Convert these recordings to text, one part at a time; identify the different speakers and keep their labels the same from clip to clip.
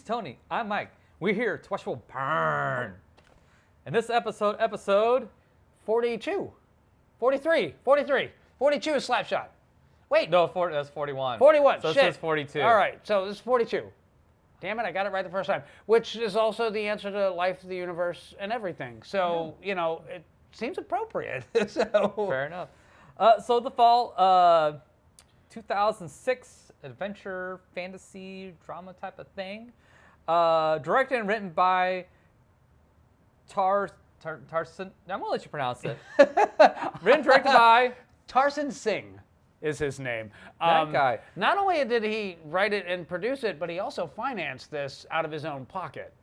Speaker 1: Tony. I'm Mike. We're here to watch people burn. And this episode
Speaker 2: 42. 43. 43. 42 is Slapshot. Wait.
Speaker 1: No, that's 41.
Speaker 2: 41.
Speaker 1: So
Speaker 2: Shit.
Speaker 1: this is 42.
Speaker 2: All right, so this is 42. Damn it, I got it right the first time. Which is also the answer to life, the universe, and everything. So, you know, it seems appropriate.
Speaker 1: Fair enough. So the fall, 2006 adventure, fantasy, drama type of thing. Directed and written by Tarsem. I'm gonna let you pronounce it. Written and directed by
Speaker 2: Tarsem Singh is his name.
Speaker 1: That guy.
Speaker 2: Not only did he write it and produce it, but he also financed this out of his own pocket.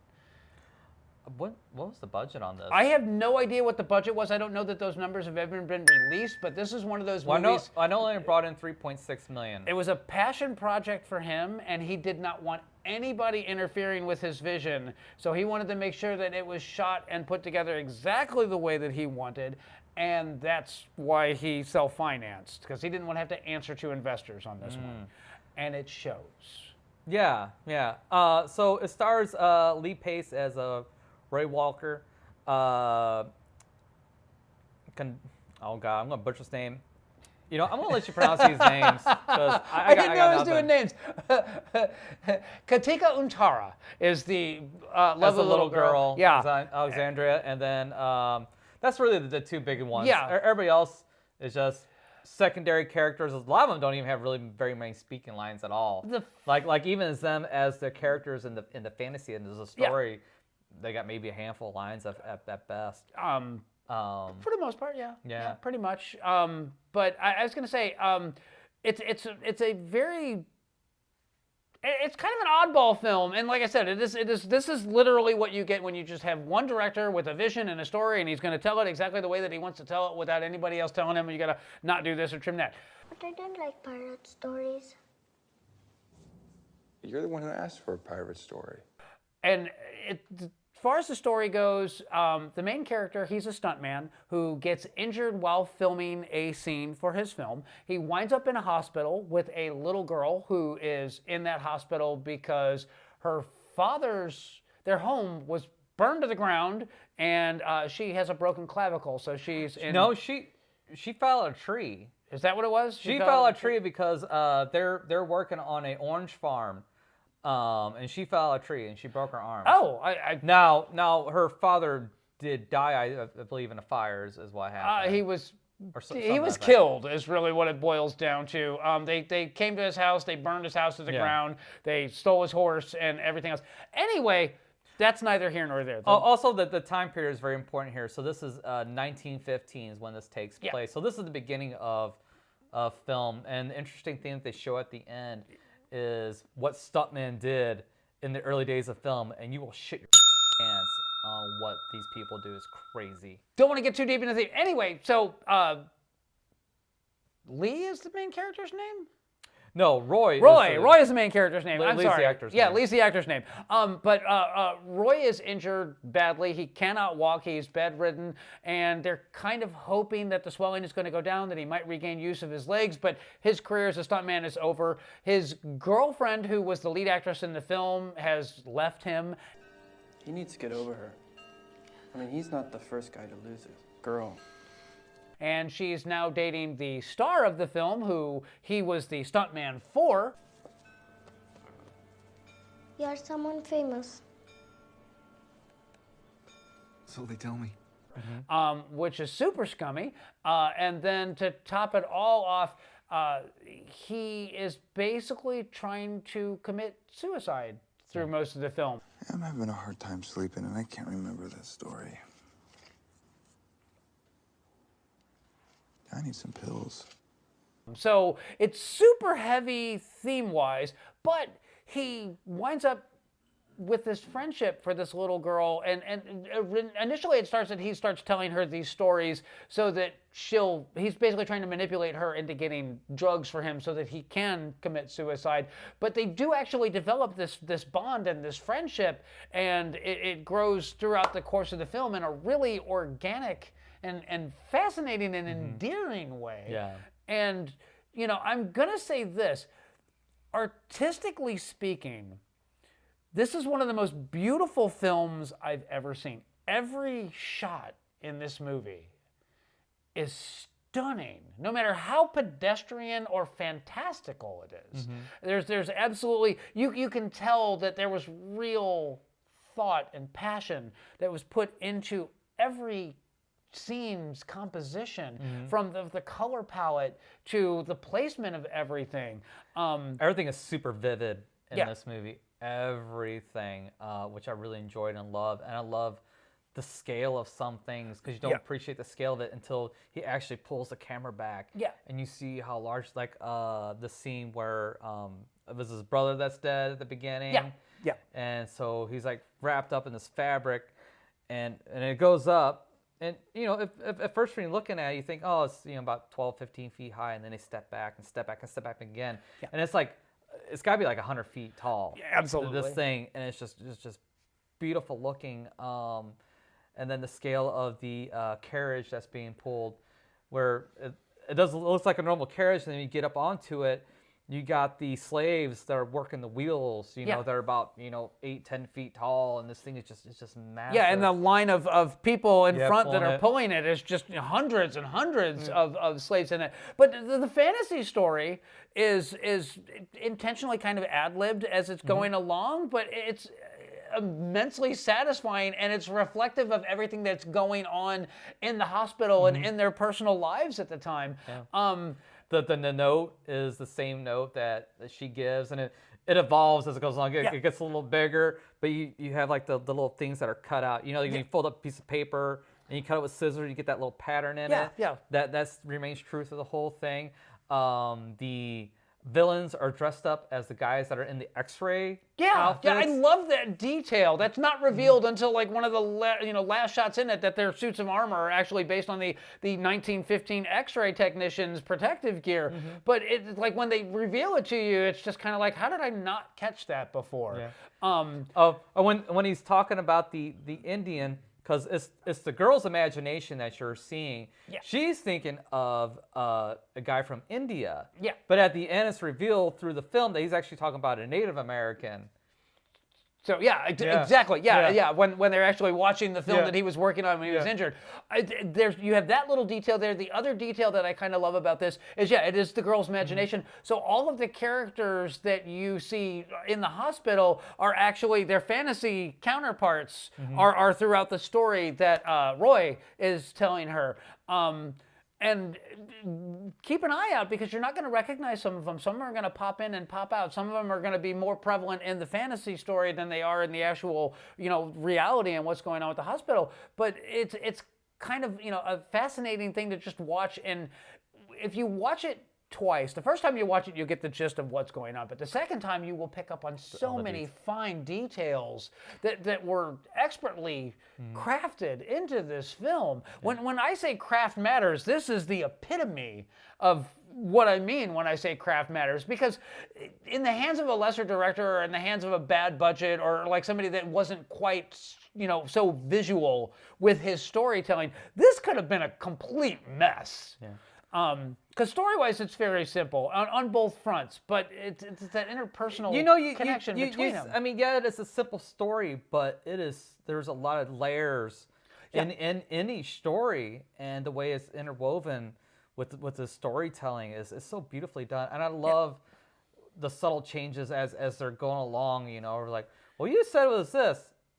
Speaker 1: What was the budget on this?
Speaker 2: I have no idea what the budget was. I don't know that those numbers have ever been released, but this is one of those movies.
Speaker 1: I know it brought in $3.6 million.
Speaker 2: It was a passion project for him, and he did not want anybody interfering with his vision. So he wanted to make sure that it was shot and put together exactly the way that he wanted, and that's why he self-financed, because he didn't want to have to answer to investors on this one. And it shows.
Speaker 1: Yeah. So it stars Lee Pace as Ray Walker. Oh God, I'm gonna butcher his name. You know, I'm gonna let you pronounce these names because
Speaker 2: I didn't know I was doing names. Katika Untara is the lovely
Speaker 1: little girl.
Speaker 2: Yeah,
Speaker 1: Alexandria, and then that's really the two big ones.
Speaker 2: Yeah.
Speaker 1: Everybody else is just secondary characters. A lot of them don't even have really very many speaking lines at all. Like even as them as the characters in the fantasy and there's a story, they got maybe a handful of lines at best.
Speaker 2: For the most part, yeah, pretty much. But I was going to say, it's kind of an oddball film, and like I said, this is literally what you get when you just have one director with a vision and a story, and he's going to tell it exactly the way that he wants to tell it without anybody else telling him, you got to not do this or trim that.
Speaker 3: But I don't like pirate stories.
Speaker 4: You're the one who asked for a pirate story.
Speaker 2: And as far as the story goes, the main character, he's a stuntman who gets injured while filming a scene for his film. He winds up in a hospital with a little girl who is in that hospital because her their home was burned to the ground, and she has a broken clavicle, so she's in...
Speaker 1: No, she fell out of a tree.
Speaker 2: Is that what it was?
Speaker 1: She fell out of a tree because they're working on an orange farm. And she fell out of a tree and she broke her arm.
Speaker 2: Oh,
Speaker 1: Now her father did die, I believe, in a fire is what happened.
Speaker 2: He was killed is really what it boils down to. They came to his house, they burned his house to the ground, they stole his horse and everything else. Anyway, that's neither here nor there.
Speaker 1: Also, the time period is very important here. So this is 1915 is when this takes place. So this is the beginning of film. And the interesting thing that they show at the end is what stuntman did in the early days of film, and you will shit your pants on what these people do is crazy.
Speaker 2: Don't want to get too deep into the... Anyway, so Lee is the main character's name?
Speaker 1: No, Roy
Speaker 2: is the main character's name. I'm
Speaker 1: Lee's
Speaker 2: sorry.
Speaker 1: the actor's
Speaker 2: yeah,
Speaker 1: name.
Speaker 2: Lee's the actor's name. But Roy is injured badly. He cannot walk. He's bedridden. And they're kind of hoping that the swelling is going to go down, that he might regain use of his legs. But his career as a stuntman is over. His girlfriend, who was the lead actress in the film, has left him.
Speaker 5: He needs to get over her. I mean, he's not the first guy to lose a girl.
Speaker 2: And she's now dating the star of the film, who he was the stuntman for.
Speaker 3: You're someone famous.
Speaker 4: So they tell me.
Speaker 2: Which is super scummy. And then to top it all off, he is basically trying to commit suicide through most of the film.
Speaker 4: I'm having a hard time sleeping, and I can't remember that story. I need some pills.
Speaker 2: So it's super heavy theme-wise, but he winds up with this friendship for this little girl, and initially it starts that he starts telling her these stories so that he's basically trying to manipulate her into getting drugs for him so that he can commit suicide. But they do actually develop this bond and this friendship, and it grows throughout the course of the film in a really organic and fascinating and endearing way.
Speaker 1: Yeah.
Speaker 2: And, you know, I'm going to say this. Artistically speaking, This is one of the most beautiful films I've ever seen. Every shot in this movie is stunning, no matter how pedestrian or fantastical it is. There's absolutely, you can tell that there was real thought and passion that was put into every scene's composition, from the color palette to the placement of everything.
Speaker 1: Everything is super vivid in
Speaker 2: Yeah.
Speaker 1: this movie. Everything, which I really enjoyed and loved. And I love the scale of some things, because you don't
Speaker 2: Yeah.
Speaker 1: appreciate the scale of it until he actually pulls the camera back.
Speaker 2: Yeah.
Speaker 1: And you see how large, like the scene where it was his brother that's dead at the beginning.
Speaker 2: Yeah. Yeah.
Speaker 1: And so he's like wrapped up in this fabric, and it goes up. And, you know, if at first when you're looking at it, you think, oh, it's, you know, about 12, 15 feet high, and then they step back and step back and step back again.
Speaker 2: Yeah.
Speaker 1: And it's like, it's got to be like 100 feet tall.
Speaker 2: Yeah, absolutely.
Speaker 1: This thing, and it's just beautiful looking. And then the scale of the carriage that's being pulled, where it looks like a normal carriage, and then you get up onto it, you got the slaves that are working the wheels, you know,
Speaker 2: Yeah.
Speaker 1: they're about, you know, 8, 10 feet tall, and this thing is just massive.
Speaker 2: Yeah, and the line of people in
Speaker 1: Yeah,
Speaker 2: front that
Speaker 1: pulling
Speaker 2: are
Speaker 1: it.
Speaker 2: pulling it is just hundreds and hundreds of slaves in it. But the fantasy story is intentionally kind of ad-libbed as it's going along, but it's immensely satisfying, and it's reflective of everything that's going on in the hospital and in their personal lives at the time.
Speaker 1: The note is the same note that she gives, and it evolves as it goes along. It gets a little bigger, but you have like the little things that are cut out. You know, you fold up a piece of paper and you cut it with scissors, you get that little pattern in it.
Speaker 2: Yeah.
Speaker 1: That remains true through the whole thing. The villains are dressed up as the guys that are in the X-ray outfits.
Speaker 2: I love that detail. That's not revealed until like one of the last shots in it, that their suits of armor are actually based on the 1915 X-ray technicians' protective gear. But it's like when they reveal it to you, it's just kind of like, how did I not catch that before?
Speaker 1: Yeah. When he's talking about the Indian, because it's the girl's imagination that you're seeing.
Speaker 2: Yeah.
Speaker 1: She's thinking of a guy from India.
Speaker 2: Yeah.
Speaker 1: But at the end, it's revealed through the film that he's actually talking about a Native American.
Speaker 2: So exactly.
Speaker 1: Yeah.
Speaker 2: When they're actually watching the film
Speaker 1: Yeah.
Speaker 2: that he was working on when he was injured, you have that little detail there. The other detail that I kind of love about this is it is the girl's imagination. So all of the characters that you see in the hospital are actually their fantasy counterparts are throughout the story that Roy is telling her. And keep an eye out, because you're not going to recognize some of them. Some are going to pop in and pop out. Some of them are going to be more prevalent in the fantasy story than they are in the actual, reality and what's going on with the hospital. But it's kind of, a fascinating thing to just watch. And if you watch it twice, the first time you watch it, you'll get the gist of what's going on. But the second time, you will pick up on so many fine details that were expertly crafted into this film. When I say craft matters, this is the epitome of what I mean when I say craft matters, because in the hands of a lesser director, or in the hands of a bad budget, or like somebody that wasn't quite so visual with his storytelling, this could have been a complete mess. Because story-wise, it's very simple on both fronts, but it's that interpersonal connection between them.
Speaker 1: I mean, it is a simple story, but there's a lot of layers in each story, and the way it's interwoven with the storytelling is so beautifully done. And I love the subtle changes as they're going along. We're like, well, you said it was this.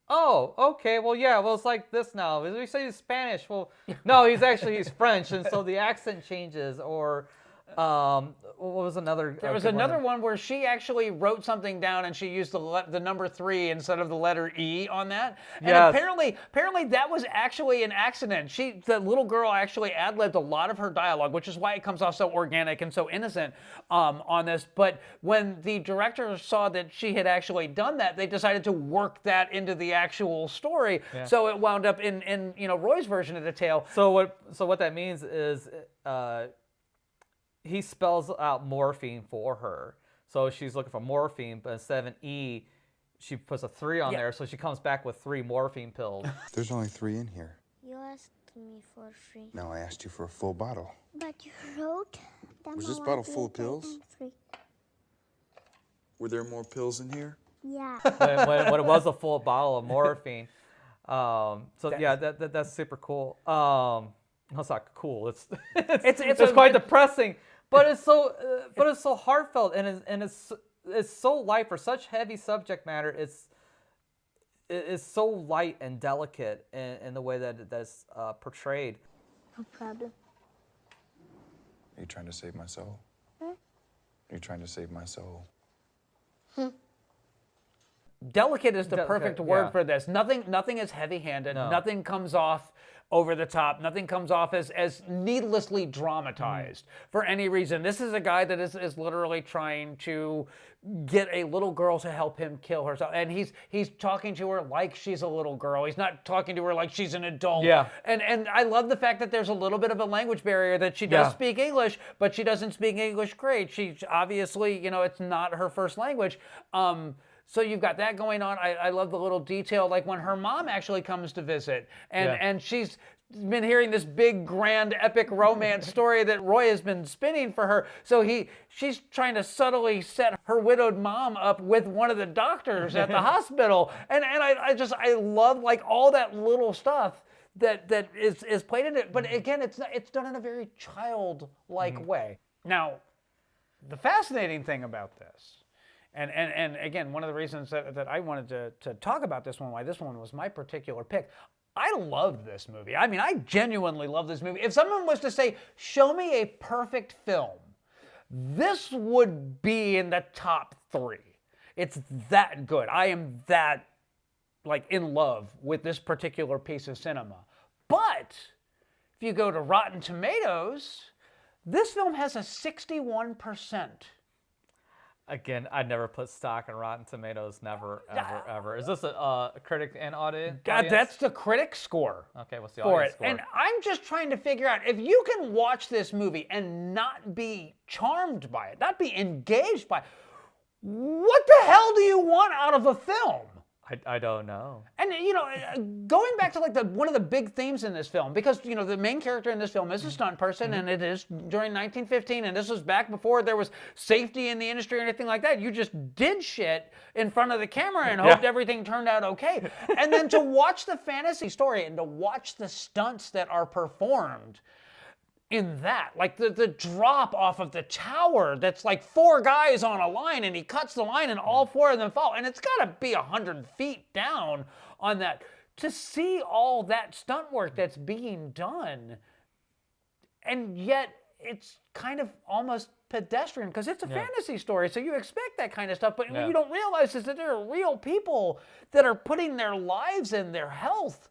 Speaker 1: Oh, okay. Well, it's like this now. We say he's Spanish. Well, no, he's French, and so the accent changes. Or what was another?
Speaker 2: There was another one where she actually wrote something down, and she used the number 3 instead of the letter E on that. And apparently that was actually an accident. The little girl actually ad-libbed a lot of her dialogue, which is why it comes off so organic and so innocent on this. But when the director saw that she had actually done that, they decided to work that into the actual story.
Speaker 1: Yeah.
Speaker 2: So it wound up in Roy's version of the tale.
Speaker 1: So what that means is he spells out morphine for her. So she's looking for morphine, but instead of an E, she puts a 3 on there, so she comes back with 3 morphine pills.
Speaker 4: There's only 3 in here.
Speaker 3: You asked me for 3.
Speaker 4: No, I asked you for a full bottle.
Speaker 3: But you wrote that
Speaker 4: Was this
Speaker 3: I
Speaker 4: bottle
Speaker 3: wanted
Speaker 4: full of
Speaker 3: to take
Speaker 4: pills?
Speaker 3: 3.
Speaker 4: Were there more pills in here?
Speaker 3: Yeah.
Speaker 1: when it was a full bottle of morphine. That's super cool. It's not cool. It's quite depressing, but it's so heartfelt and it's so light for such heavy subject matter. It's so light and delicate in the way that's portrayed.
Speaker 3: No problem.
Speaker 4: Are you trying to save my soul? Are you trying to save my soul?
Speaker 2: Delicate is the perfect word
Speaker 1: yeah.
Speaker 2: for this. Nothing is heavy-handed.
Speaker 1: No.
Speaker 2: Nothing comes off over the top. Nothing comes off as needlessly dramatized for any reason. This is a guy that is literally trying to get a little girl to help him kill herself. And he's talking to her like she's a little girl. He's not talking to her like she's an adult.
Speaker 1: Yeah.
Speaker 2: And I love the fact that there's a little bit of a language barrier, that she does
Speaker 1: Yeah.
Speaker 2: speak English, but she doesn't speak English great. She obviously, it's not her first language. So you've got that going on. I love the little detail, like when her mom actually comes to visit, and she's been hearing this big, grand, epic romance story that Roy has been spinning for her. So she's trying to subtly set her widowed mom up with one of the doctors at the hospital. And I love like all that little stuff that is played in it. But again, it's done in a very childlike way. Now, the fascinating thing about this, and again, one of the reasons that I wanted to talk about this one, why this one was my particular pick, I loved this movie. I mean, I genuinely love this movie. If someone was to say, show me a perfect film, this would be in the top 3. It's that good. I am that, like, in love with this particular piece of cinema. But if you go to Rotten Tomatoes, this film has a 61%.
Speaker 1: Again, I never put stock in Rotten Tomatoes. Never, ever, ever. Is this a critic and audience?
Speaker 2: That's the critic score.
Speaker 1: Okay, what's the
Speaker 2: for
Speaker 1: audience
Speaker 2: it.
Speaker 1: score?
Speaker 2: And I'm just trying to figure out, if you can watch this movie and not be charmed by it, not be engaged by it, what the hell do you want out of a film?
Speaker 1: I don't know.
Speaker 2: And going back to like one of the big themes in this film, because the main character in this film is a stunt person, and it is during 1915, and this was back before there was safety in the industry or anything like that. You just did shit in front of the camera and hoped everything turned out okay. And then to watch the fantasy story and to watch the stunts that are performed in that, like the drop off of the tower, that's like 4 guys on a line, and he cuts the line and all 4 of them fall, and it's got to be 100 feet down on that. To see all that stunt work that's being done, and yet it's kind of almost pedestrian, because it's a fantasy story, so you expect that kind of stuff, but what you don't realize is that there are real people that are putting their lives and their health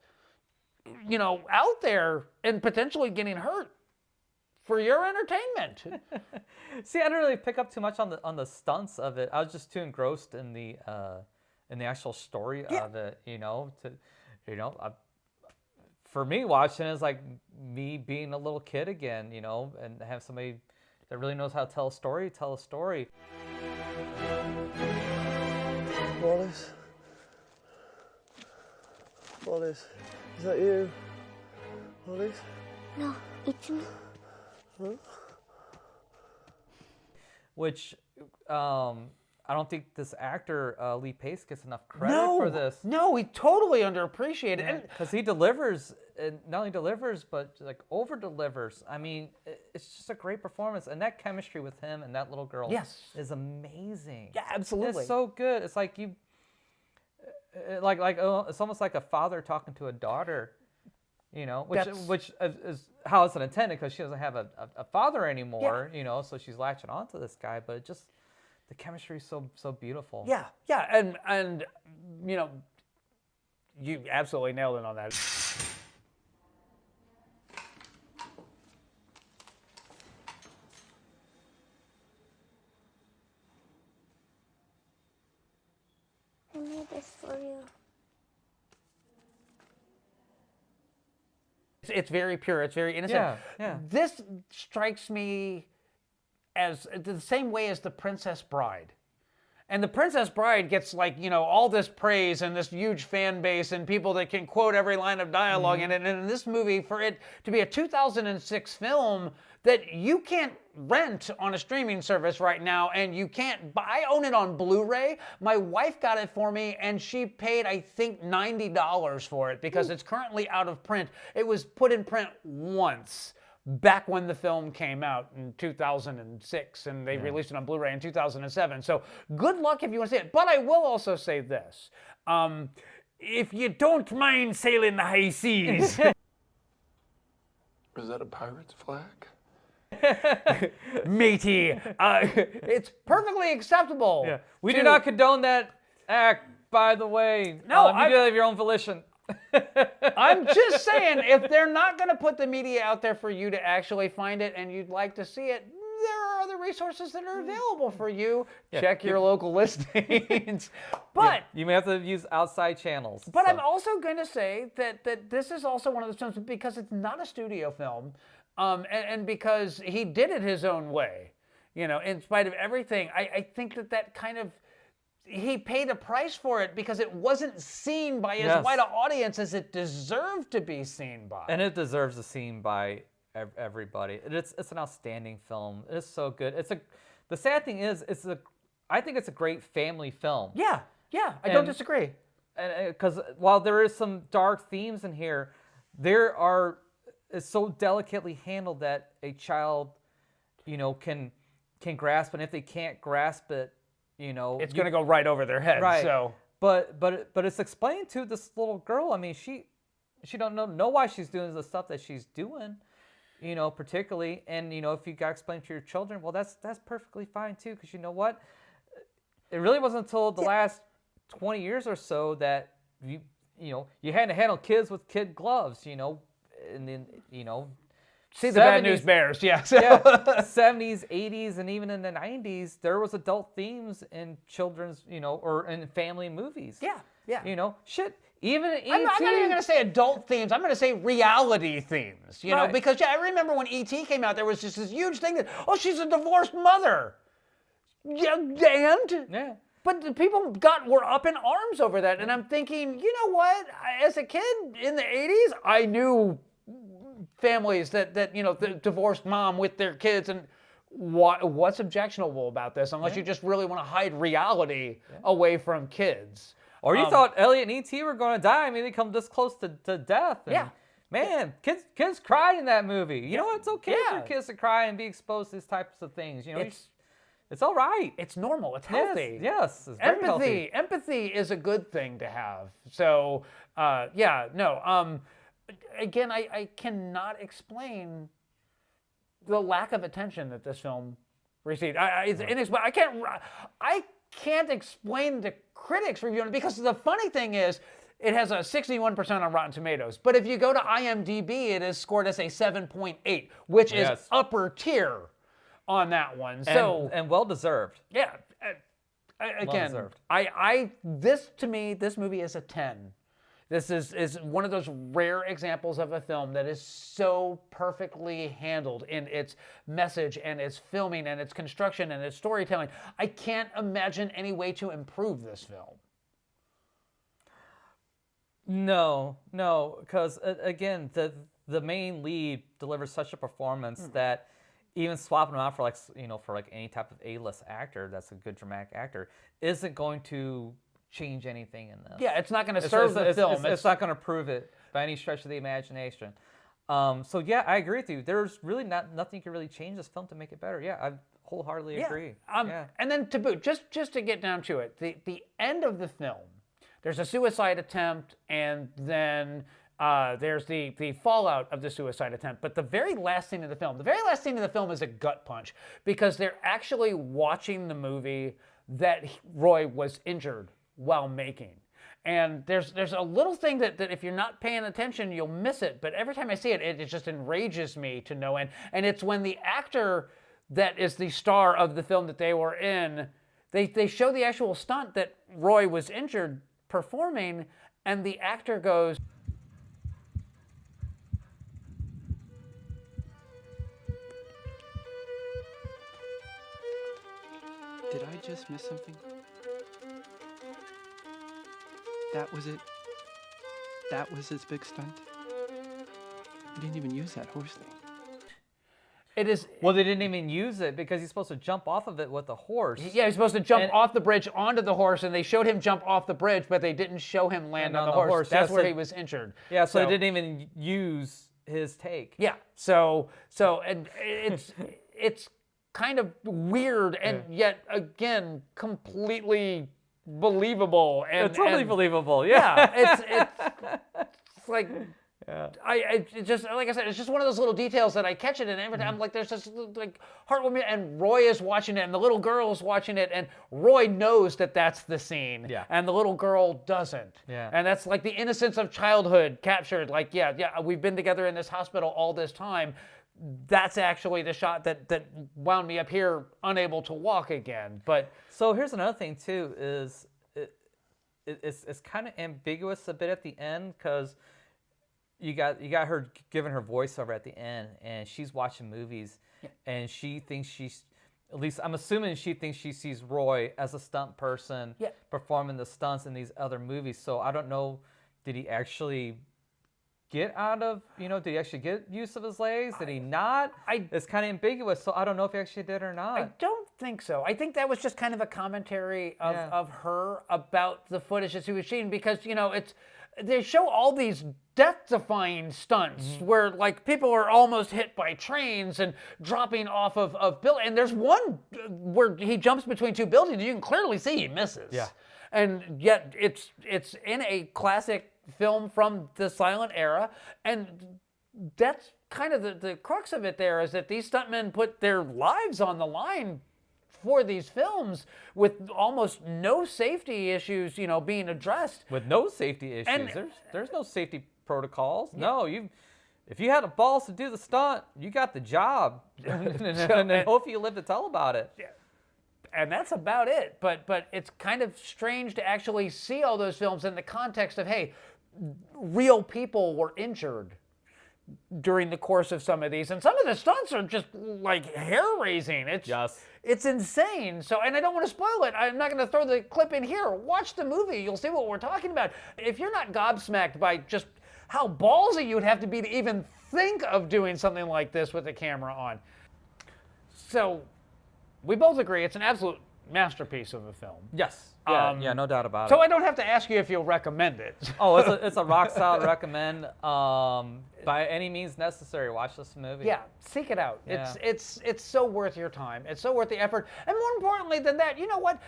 Speaker 2: out there and potentially getting hurt for your entertainment.
Speaker 1: See, I didn't really pick up too much on the stunts of it. I was just too engrossed in the actual story of it. For me, watching it is like me being a little kid again. And have somebody that really knows how to tell a story tell a story.
Speaker 6: Wallace? Wallace, is that you? Wallace?
Speaker 3: No, it's me.
Speaker 1: Which I don't think this actor Lee Pace gets enough credit for this.
Speaker 2: No, he totally underappreciated.
Speaker 1: Because he delivers, and not only delivers, but like over delivers. I mean, it's just a great performance, and that chemistry with him and that little girl is amazing.
Speaker 2: Yeah, absolutely.
Speaker 1: It's so good. It's like it's almost like a father talking to a daughter. Which is how it's intended, because she doesn't have a father anymore, so she's latching onto this guy, but it just, the chemistry is so beautiful.
Speaker 2: Yeah, and you absolutely nailed it on that.
Speaker 3: I made this for you.
Speaker 2: It's very pure. It's very innocent.
Speaker 1: Yeah.
Speaker 2: This strikes me as the same way as The Princess Bride. And The Princess Bride gets like, all this praise and this huge fan base and people that can quote every line of dialogue in it. And in this movie, for it to be a 2006 film that you can't rent on a streaming service right now, and you can't buy, I own it on Blu-ray. My wife got it for me, and she paid, I think, $90 for it because it's currently out of print. It was put in print once back when the film came out in 2006, and they released it on Blu-ray in 2007. So good luck if you want to see it. But I will also say this. If you don't mind sailing the high seas...
Speaker 4: Is that a pirate's flag?
Speaker 2: matey, it's perfectly acceptable.
Speaker 1: Yeah. We do not condone that act, by the way.
Speaker 2: No,
Speaker 1: you do that of your own volition.
Speaker 2: I'm just saying, if they're not going to put the media out there for you to actually find it and you'd like to see it, there are other resources that are available for you. Check your local listings. But
Speaker 1: you may have to use outside channels.
Speaker 2: But I'm also going to say that this is also one of those films, because it's not a studio film, and because he did it his own way, in spite of everything. I think that kind of, he paid a price for it because it wasn't seen by as wide an audience as it deserved to be seen by.
Speaker 1: And it deserves a seen by everybody. It's an outstanding film. It's so good. The sad thing is, I think it's a great family film.
Speaker 2: Yeah, I don't disagree.
Speaker 1: And because while there is some dark themes in here, it's so delicately handled that a child, can grasp, and if they can't grasp it,
Speaker 2: it's going to go right over their head.
Speaker 1: Right.
Speaker 2: So,
Speaker 1: but it's explained to this little girl. I mean, she don't know why she's doing the stuff that she's doing, particularly. And if you got to explain to your children, well, that's perfectly fine too, because you know what? It really wasn't until the last 20 years or so that you had to handle kids with kid gloves, and then
Speaker 2: see the Bad News Bears, yes.
Speaker 1: Yeah, 70s, 80s, and even in the 90s, there was adult themes in children's, or in family movies.
Speaker 2: Yeah.
Speaker 1: Shit. Even
Speaker 2: I'm not even going to say adult themes. I'm going to say reality themes,
Speaker 1: Right.
Speaker 2: because I remember when E.T. came out, there was just this huge thing that, she's a divorced mother. Yeah, and?
Speaker 1: Yeah.
Speaker 2: But the people were up in arms over that, and I'm thinking, you know what? As a kid in the 80s, I knew families that the divorced mom with their kids, and what's objectionable about this, unless you just really want to hide reality away from kids.
Speaker 1: Or you thought Elliot and E.T. were going to die. I mean, they come this close to death. And, man, kids cried in that movie. You know, it's okay for kids to cry and be exposed to these types of things. It's all right.
Speaker 2: It's normal. It's healthy.
Speaker 1: Yes, it's very healthy.
Speaker 2: Empathy is a good thing to have. So, again, I cannot explain the lack of attention that this film received. I can't explain the critics reviewing it, because the funny thing is, it has a 61% on Rotten Tomatoes. But if you go to IMDb, it is scored as a 7.8, which is upper tier on that one.
Speaker 1: And well deserved.
Speaker 2: Yeah. Again, to me, this movie is a 10. This is one of those rare examples of a film that is so perfectly handled in its message and its filming and its construction and its storytelling. I can't imagine any way to improve this film.
Speaker 1: No, because again, the main lead delivers such a performance that even swapping him out for any type of A-list actor that's a good dramatic actor isn't going to change anything in this.
Speaker 2: Yeah, it's not going to serve the film.
Speaker 1: It's not going to prove it by any stretch of the imagination. So yeah, I agree with you. There's really nothing you can really change this film to make it better. Yeah, I wholeheartedly agree.
Speaker 2: And then to boot, just to get down to it, the end of the film, there's a suicide attempt, and then there's the fallout of the suicide attempt. But the very last scene of the film is a gut punch, because they're actually watching the movie that Roy was injured while making. And there's a little thing that if you're not paying attention, you'll miss it. But every time I see it, it just enrages me to no end. And it's when the actor that is the star of the film that they were in, they show the actual stunt that Roy was injured performing, and the actor goes,
Speaker 5: Did I just miss something? That was it? That was his big stunt? He didn't even use that horse thing.
Speaker 2: It is.
Speaker 1: Well, they didn't even use it because he's supposed to jump off of it with a horse.
Speaker 2: Yeah, he's supposed to jump
Speaker 1: And-
Speaker 2: off the bridge onto the horse, and they showed him jump off the bridge, but they didn't show him land on the horse. That's
Speaker 1: yeah,
Speaker 2: where
Speaker 1: so-
Speaker 2: he was injured.
Speaker 1: Yeah, so they didn't even use his take.
Speaker 2: Yeah. And it's kind of weird and yet again completely believable. And
Speaker 1: It's totally
Speaker 2: and-
Speaker 1: believable. Yeah.
Speaker 2: Yeah, it's like. It just like I said, it's just one of those little details that I catch it, and every time like there's this like heartwarming, and Roy is watching it, and the little girl is watching it, and Roy knows that that's the scene,
Speaker 1: Yeah.
Speaker 2: and the little girl doesn't,
Speaker 1: Yeah.
Speaker 2: and that's like the innocence of childhood captured. Like, yeah, we've been together in this hospital all this time. That's actually the shot that wound me up here, unable to walk again. But
Speaker 1: So here's another thing too is it's kind of ambiguous a bit at the end because you got her giving her voiceover at the end, and she's watching movies, and she thinks she's, at least I'm assuming she thinks she sees Roy as a stunt person performing the stunts in these other movies. So I don't know, did he actually get out of, did he actually get use of his legs? Did he not? It's kind of ambiguous, so I don't know if he actually did or not.
Speaker 2: I don't think so. I think that was just kind of a commentary of,
Speaker 1: Yeah.
Speaker 2: of her about the footage that she was shooting, because they show all these death-defying stunts where like people are almost hit by trains and dropping off of buildings. And there's one where he jumps between two buildings, and you can clearly see he misses.
Speaker 1: Yeah.
Speaker 2: And yet it's in a classic film from the silent era, and that's kind of the crux of it there, is that these stuntmen put their lives on the line for these films with almost no safety issues, being addressed.
Speaker 1: With no safety issues.
Speaker 2: And-
Speaker 1: There's no safety protocols. No, if you had the balls to do the stunt, you got the job. and hopefully you live to tell about it.
Speaker 2: And that's about it. But it's kind of strange to actually see all those films in the context of, hey, real people were injured during the course of some of these, and some of the stunts are just like hair-raising. It's insane. So, and I don't want to spoil it. I'm not going to throw the clip in here. Watch the movie. You'll see what we're talking about. If you're not gobsmacked by just how ballsy you'd have to be to even think of doing something like this with the camera on. So, we both agree it's an absolute masterpiece of a film.
Speaker 1: Yes. Yeah, no doubt about
Speaker 2: So
Speaker 1: it.
Speaker 2: I don't have to ask you if you'll recommend it.
Speaker 1: Oh, it's a rock solid recommend. By any means necessary, watch this movie.
Speaker 2: Yeah, seek it out.
Speaker 1: Yeah.
Speaker 2: It's so worth your time. It's so worth the effort. And more importantly than that, you know what?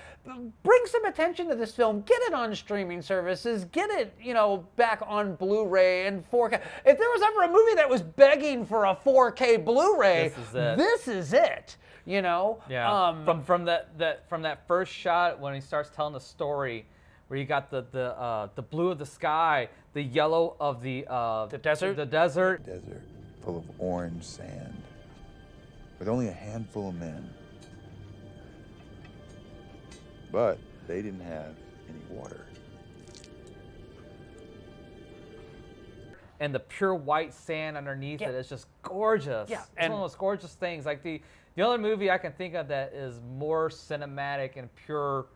Speaker 2: Bring some attention to this film. Get it on streaming services. Get it, back on Blu-ray and 4K. If there was ever a movie that was begging for a 4K Blu-ray,
Speaker 1: This is it.
Speaker 2: this is it.
Speaker 1: Yeah. From that first shot when he starts telling the story, where you got the blue of the sky, the yellow of the
Speaker 2: desert?
Speaker 1: the desert.
Speaker 4: Desert full of orange sand, with only a handful of men. But they didn't have any water.
Speaker 1: And the pure white sand underneath it is just gorgeous.
Speaker 2: Yeah,
Speaker 1: It's
Speaker 2: and-
Speaker 1: one of those gorgeous things. Like the other movie I can think of that is more cinematic and pure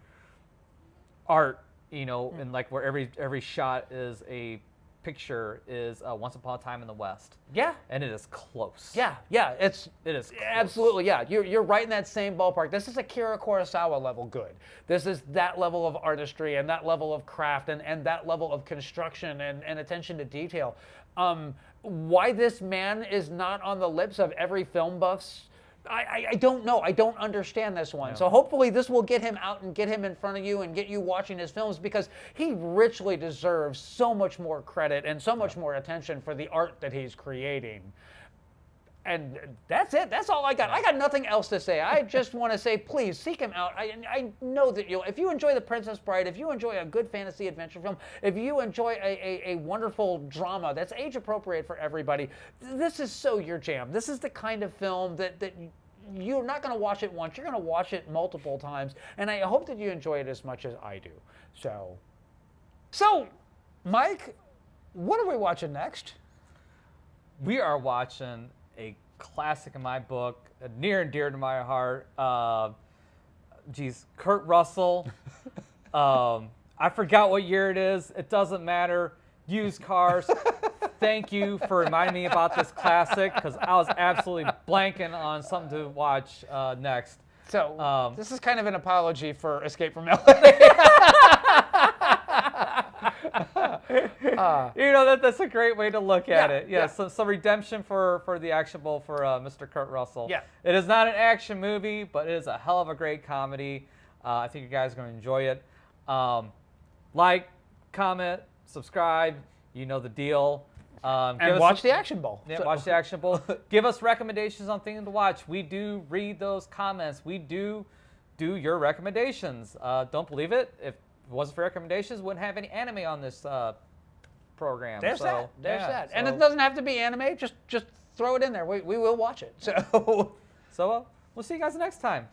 Speaker 1: art, and like where every shot is a picture, is Once Upon a Time in the West.
Speaker 2: Yeah.
Speaker 1: And it is close.
Speaker 2: Yeah, it is
Speaker 1: close.
Speaker 2: absolutely, yeah. You're right in that same ballpark. This is Akira Kurosawa level good. This is that level of artistry and that level of craft and that level of construction and attention to detail. Why this man is not on the lips of every film buff's, I don't know. I don't understand this one. So hopefully this will get him out and get him in front of you and get you watching his films, because he richly deserves so much more credit and so much more attention for the art that he's creating. And that's it. That's all I got. I got nothing else to say. I just want to say, please seek him out. I know that if you enjoy The Princess Bride, if you enjoy a good fantasy adventure film, if you enjoy a wonderful drama that's age appropriate for everybody, this is so your jam. This is the kind of film that you're not going to watch it once. You're going to watch it multiple times. And I hope that you enjoy it as much as I do. So, Mike, what are we watching next?
Speaker 1: We are watching a classic in my book, near and dear to my heart. Kurt Russell I forgot what year it is. It doesn't matter. Used cars. Thank you for reminding me about this classic because I was absolutely blanking on something to watch next.
Speaker 2: So this is kind of an apology for Escape from LA.
Speaker 1: That's a great way to look at it. Yeah,
Speaker 2: yeah.
Speaker 1: some redemption for the action bull for Mr. Kurt Russell.
Speaker 2: Yeah.
Speaker 1: It is not an action movie, but it is a hell of a great comedy. I think you guys are going to enjoy it. Like, comment, subscribe. You know the deal.
Speaker 2: And watch the Action Bowl.
Speaker 1: Yeah, watch the Action Bowl. Give us recommendations on things to watch. We do read those comments. We do your recommendations. Don't believe it. If it wasn't for recommendations, wouldn't have any anime on this program.
Speaker 2: There's
Speaker 1: So,
Speaker 2: that.
Speaker 1: yeah,
Speaker 2: And
Speaker 1: so-
Speaker 2: it doesn't have to be anime. Just throw it in there. We will watch it. So
Speaker 1: So we'll see you guys next time.